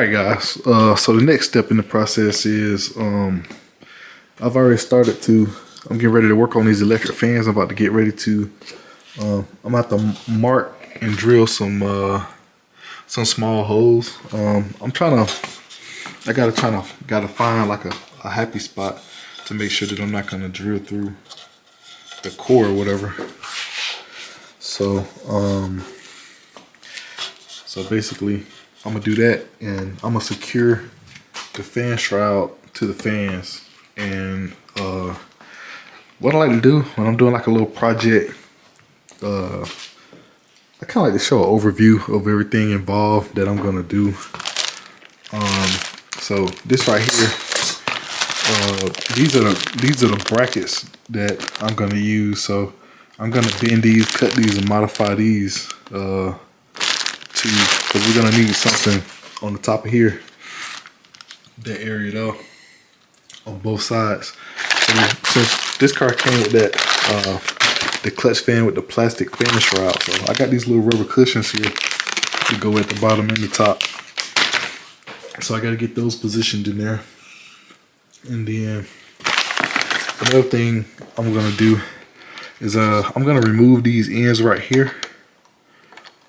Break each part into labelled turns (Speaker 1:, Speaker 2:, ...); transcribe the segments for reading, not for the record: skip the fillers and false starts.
Speaker 1: Alright guys, so the next step in the process is I've already started to, I'm getting ready to work on these electric fans. I'm about to get ready to, I'm about to mark and drill some small holes. I'm trying to, gotta find like a happy spot to make sure that I'm not gonna drill through the core or whatever. So, so basically I'm gonna do that, and I'm gonna secure the fan shroud to the fans. And what I like to do when I'm doing like a little project, I kind of like to show an overview of everything involved that I'm gonna do. So this right here, these are the brackets that I'm gonna use. So I'm gonna bend these, cut these, and modify these because we're gonna need something on the top of here, that area though, on both sides. So since this car came with that the clutch fan with the plastic fan shroud, so I got these little rubber cushions here to go at the bottom and the top. So I got to get those positioned in there. And then another thing I'm gonna do is I'm gonna remove these ends right here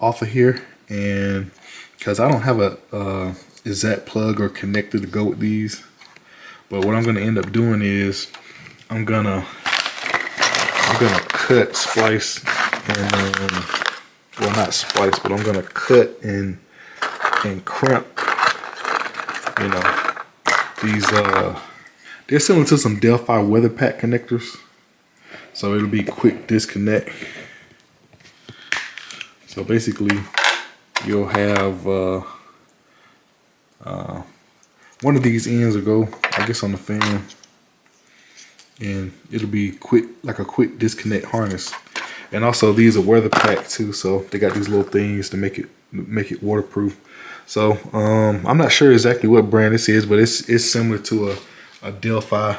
Speaker 1: off of here, and because I don't have a exact plug or connector to go with these. But what I'm gonna end up doing is I'm gonna cut, splice, and well, not splice, but I'm gonna cut and crimp, you know, these they're similar to some Delphi weather pack connectors, so it'll be quick disconnect. So basically you'll have one of these ends will go, I guess, on the fan, and it'll be quick, like a quick disconnect harness. And also these are weather packed too, so they got these little things to make it waterproof. So I'm not sure exactly what brand this is, but it's similar to a Delphi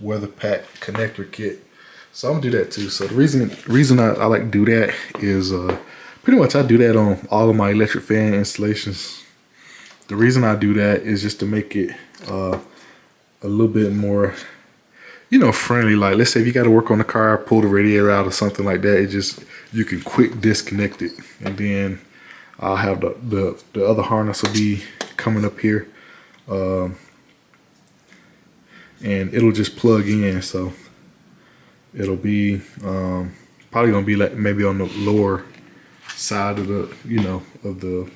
Speaker 1: weather pack connector kit. So I'm gonna do that too. So the reason I like to do that is pretty much I do that on all of my electric fan installations. The reason I do that is just to make it a little bit more, you know, friendly. Like, let's say if you got to work on the car, pull the radiator out or something like that, it just, you can quick disconnect it, and then I'll have the other harness will be coming up here, and it'll just plug in. So it'll be probably gonna be like maybe on the lower side of the, you know, of the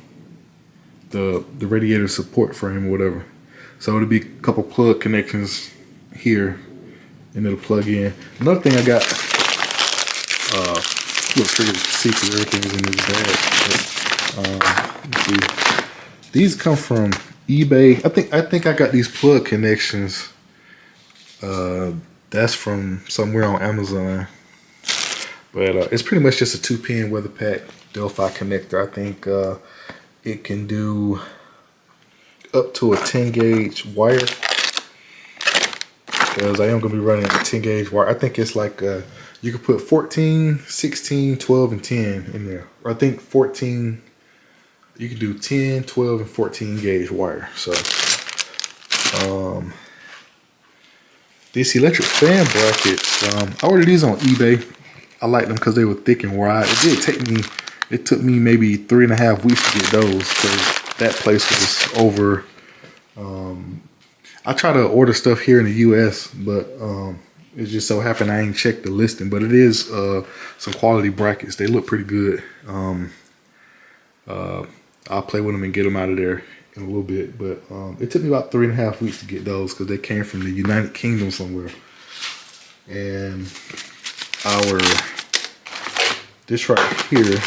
Speaker 1: radiator support frame or whatever. So it'll be a couple plug connections here, and it'll plug in. Another thing I got, looks pretty secret, everything's in this bag. But, let's see. These come from eBay. I think I got these plug connections. That's from somewhere on Amazon. But it's pretty much just a 2-pin weather pack Delphi connector. I think it can do up to a 10 gauge wire, because I am going to be running a 10 gauge wire. I think it's like you can put 14, 16, 12, and 10 in there. Or I think 14, you can do 10, 12, and 14 gauge wire. So these electric fan brackets, I ordered these on eBay. I like them because they were thick and wide. It took me maybe 3.5 weeks to get those, because that place was over. I try to order stuff here in the US, but it just so happened I ain't checked the listing. But it is some quality brackets. They look pretty good. I'll play with them and get them out of there in a little bit. But it took me about 3.5 weeks to get those, because they came from the United Kingdom somewhere. And this right here,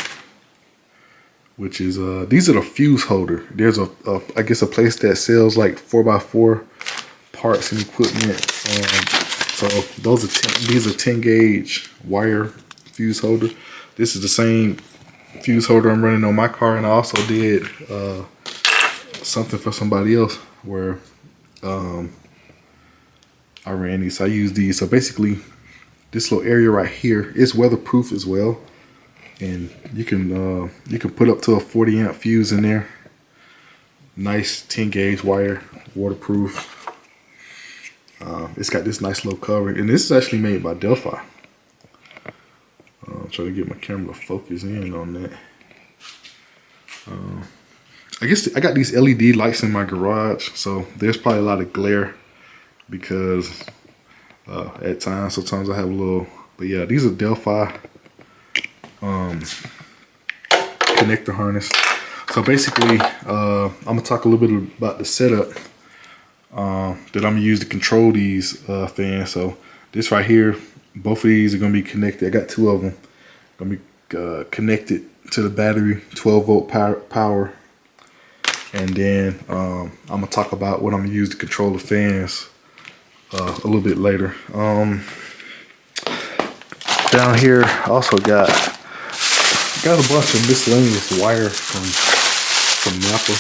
Speaker 1: which is these are the fuse holder. There's I guess a place that sells like 4x4 parts and equipment. So these are 10 gauge wire fuse holder. This is the same fuse holder I'm running on my car, and I also did something for somebody else where I ran these. So I use these. So basically, this little area right here is weatherproof as well. And you can put up to a 40 amp fuse in there. Nice 10 gauge wire, waterproof. It's got this nice little cover, and this is actually made by Delphi. I'm trying to get my camera to focus in on that. I guess I got these LED lights in my garage, so there's probably a lot of glare because sometimes I have a little, but yeah, these are Delphi connector harness. So basically, I'm gonna talk a little bit about the setup that I'm gonna use to control these fans. So this right here, both of these are gonna be connected. I got two of them. Gonna be connected to the battery, 12 volt power. And then I'm gonna talk about what I'm gonna use to control the fans a little bit later. Down here, I also got a bunch of miscellaneous wire from Napa.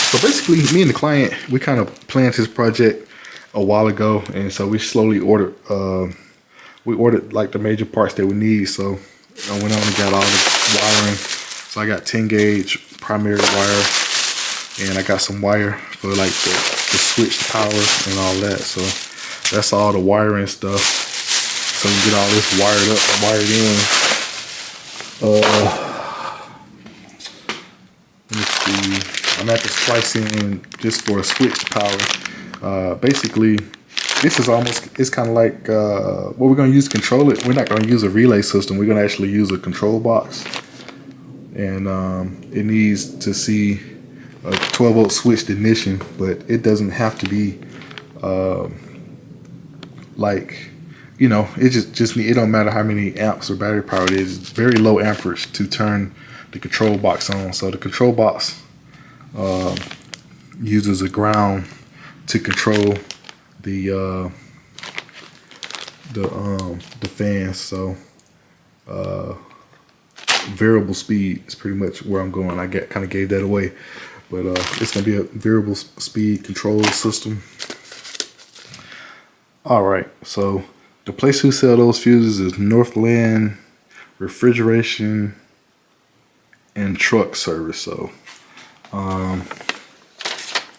Speaker 1: So basically, me and the client, we kind of planned this project a while ago, and so we slowly ordered. We ordered like the major parts that we need. So I went on and got all the wiring. So I got 10 gauge primary wire, and I got some wire for like the switch power and all that. So that's all the wiring stuff. So we get all this wired up and wired in. Let me see. I'm at the splicing just for a switch power. Basically, this is it's kind of like what we're going to use to control it. We're not going to use a relay system. We're going to actually use a control box. And it needs to see a 12 volt switched ignition, but it doesn't have to be like, you know, it it don't matter how many amps or battery power it is. It's very low amperage to turn the control box on. So the control box uses a ground to control the fans. So variable speed is pretty much where I'm going. I kind of gave that away, but it's gonna be a variable speed control system. All right, so the place who sell those fuses is Northland Refrigeration and Truck Service. So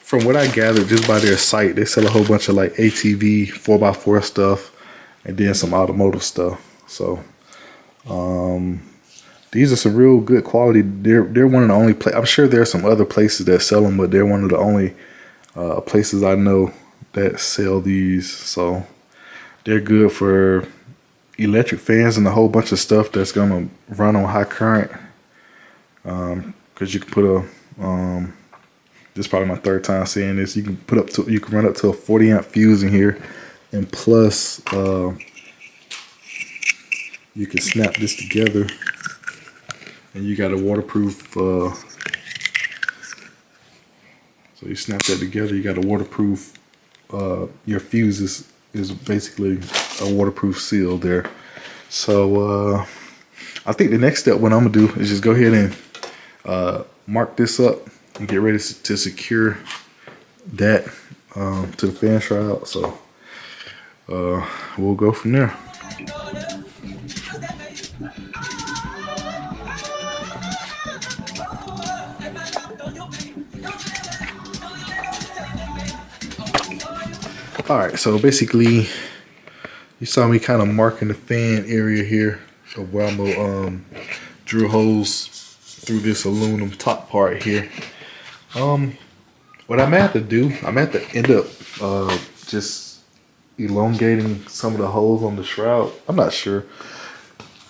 Speaker 1: from what I gathered just by their site, they sell a whole bunch of like ATV 4x4 stuff and then some automotive stuff. So these are some real good quality. They're one of the only I'm sure there are some other places that sell them, but they're one of the only places I know that sell these. So they're good for electric fans and a whole bunch of stuff that's gonna run on high current. Because you can put a this is probably my third time saying this. You can run up to a 40 amp fuse in here, and plus you can snap this together, and you got a waterproof. So you snap that together. You got a waterproof. Your fuse is basically a waterproof seal there. So I think the next step, what I'm gonna do is just go ahead and mark this up and get ready to secure that to the fan shroud. So we'll go from there. All right, so basically you saw me kind of marking the fan area here of where I'm gonna drill holes through this aluminum top part here. What I may have to do, I may have to end up just elongating some of the holes on the shroud. I'm not sure,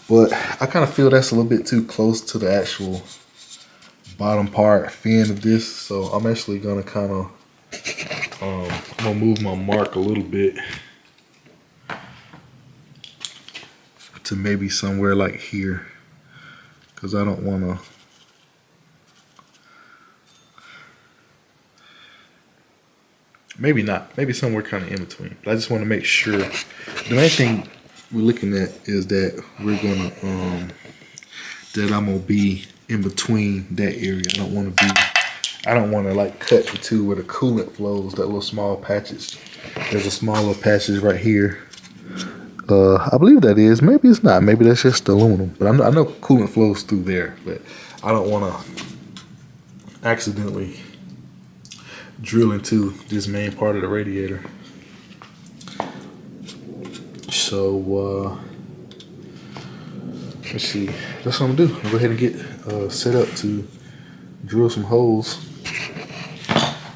Speaker 1: but I kind of feel that's a little bit too close to the actual bottom part fin of this. So I'm actually gonna kind of I'm gonna move my mark a little bit to maybe somewhere like here, because I don't want to. Maybe not. Maybe somewhere kind of in between. But I just want to make sure. The main thing we're looking at is that we're gonna that I'm gonna be in between that area. I don't want to like cut into where the coolant flows. That little small patches. There's a smaller patches right here. I believe that is. Maybe it's not. Maybe that's just aluminum. But I know coolant flows through there. But I don't want to accidentally drill into this main part of the radiator. So let's see. That's what I'm gonna do. I'll go ahead and get set up to drill some holes.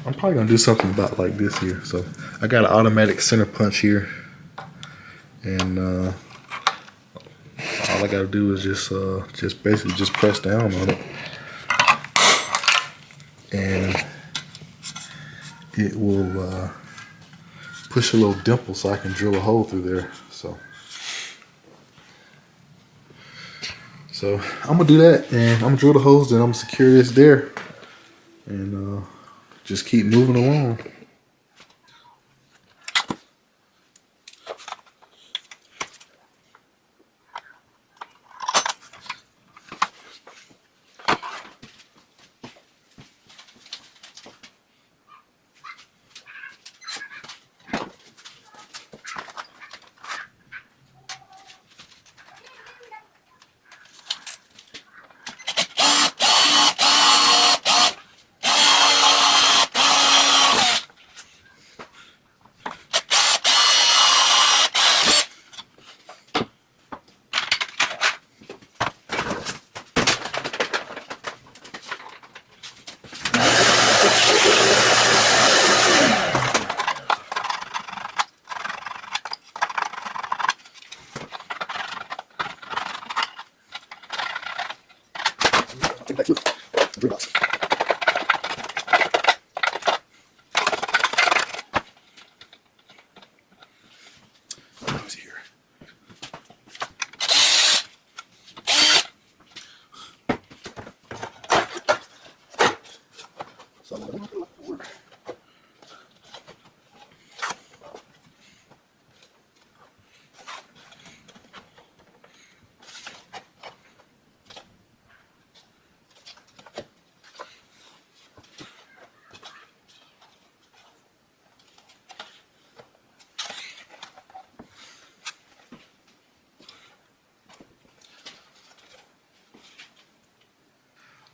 Speaker 1: I'm probably gonna do something about like this here. So I got an automatic center punch here, and all I gotta do is just basically just press down on it, and it will push a little dimple so I can drill a hole through there. So I'm gonna do that, and I'm gonna drill the holes, then I'm gonna secure this there, and just keep moving along.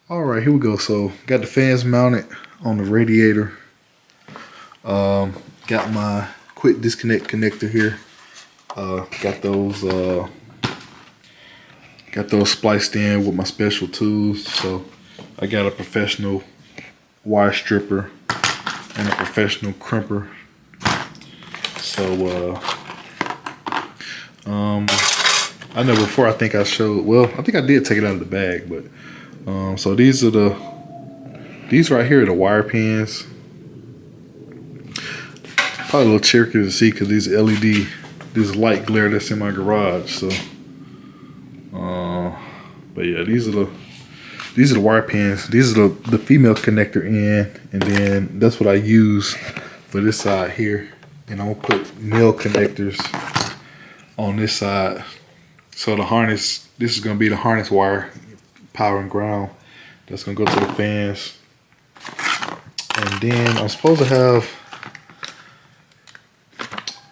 Speaker 1: All right, here we go. So got the fans mounted on the radiator. Got my quick disconnect connector here. Got those spliced in with my special tools. So I got a professional wire stripper and a professional crimper. So I know before, I think I showed, well, I think I did take it out of the bag, but so these right here are the wire pins. Probably a little tricky to see because these LED, this light glare that's in my garage. So, but yeah, these are the wire pins. These are the female connector end, and then that's what I use for this side here. And I'm gonna put male connectors on this side. So the harness, this is gonna be the harness wire, power and ground. That's gonna go to the fans. And then I'm supposed to have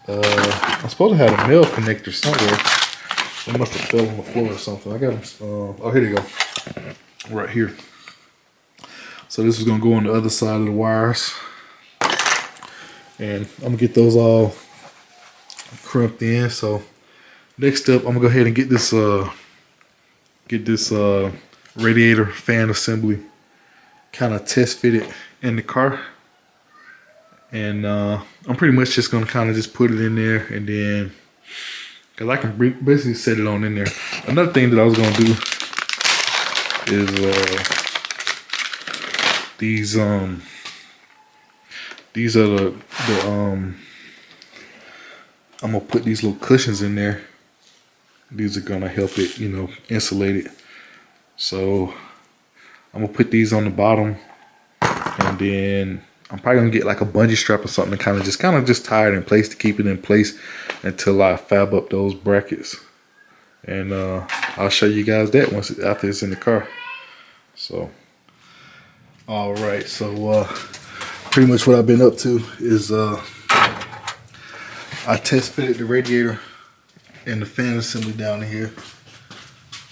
Speaker 1: a male connector somewhere. It must have fell on the floor or something. I got them. Oh, here they go. Right here. So this is gonna go on the other side of the wires, and I'm gonna get those all crimped in. So next up, I'm gonna go ahead and get this radiator fan assembly kind of test fitted in the car. And I'm pretty much just gonna kind of just put it in there, and then because I can basically set it on in there. Another thing that I was gonna do is these are the I'm gonna put these little cushions in there. These are gonna help it, you know, insulate it. So I'm gonna put these on the bottom, and then I'm probably gonna get like a bungee strap or something to kind of just tie it in place to keep it in place until I fab up those brackets. And I'll show you guys that after it's in the car. So, all right. So pretty much what I've been up to is I test fitted the radiator and the fan assembly down here.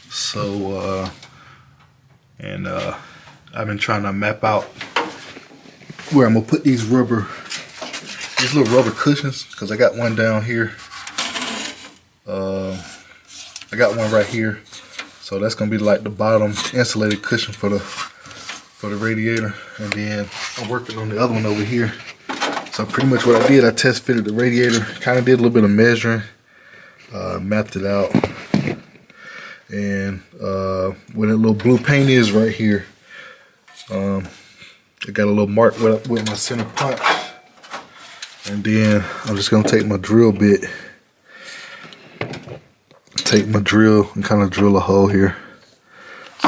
Speaker 1: So I've been trying to map out where I'm gonna put these little rubber cushions, because I got one down here. I got one right here, so that's gonna be like the bottom insulated cushion for the radiator, and then I'm working on the other one over here. So pretty much what I did, I test fitted the radiator, kind of did a little bit of measuring, mapped it out, and where that little blue paint is right here, I got a little mark with my center punch, and then I'm just gonna take my drill bit, and kind of drill a hole here.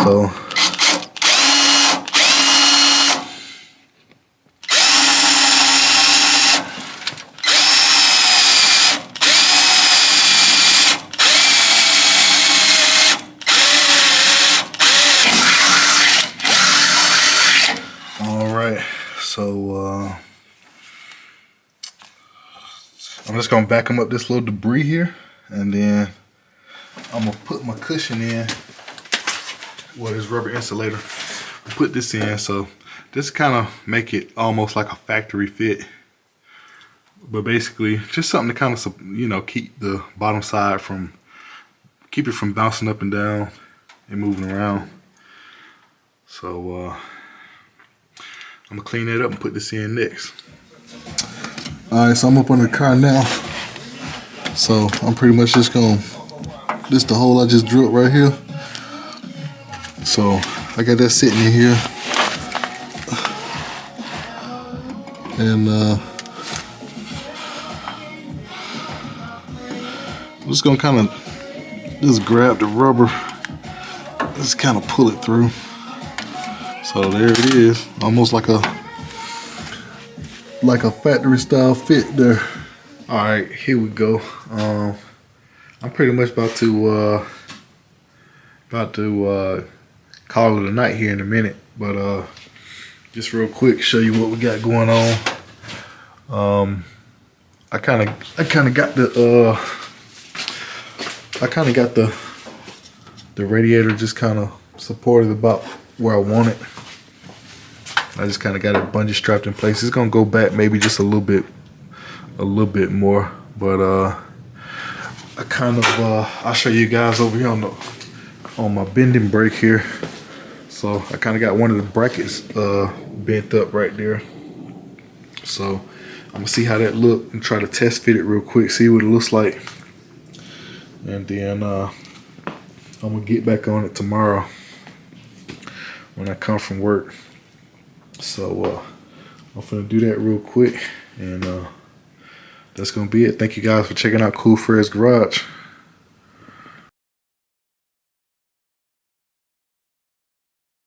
Speaker 1: So I'm just gonna vacuum up this little debris here, and then I'm gonna put my cushion in, well, this rubber insulator. I'll put this in, so this kind of make it almost like a factory fit, but basically just something to kind of, you know, keep the bottom side from, keep it from bouncing up and down and moving around. So I'm gonna clean that up and put this in next. Alright, so I'm up on the car now. So I'm pretty much just gonna, this the hole I just drilled right here. So I got that sitting in here. And I'm just gonna kind of just grab the rubber, just kind of pull it through. So there it is, almost like a factory style fit there. All right, here we go. I'm pretty much about to call it a night here in a minute, but just real quick, show you what we got going on. I kind of got the radiator just kind of supported about where I want it. I just kind of got it bungee strapped in place. It's gonna go back maybe just a little bit more, but I kind of I'll show you guys over here on my bending brake here. So I kind of got one of the brackets bent up right there. So I'm gonna see how that look and try to test fit it real quick, see what it looks like, and then I'm gonna get back on it tomorrow when I come from work. So I'm gonna do that real quick, and that's gonna be it. Thank you guys for checking out Cool Fred's Garage.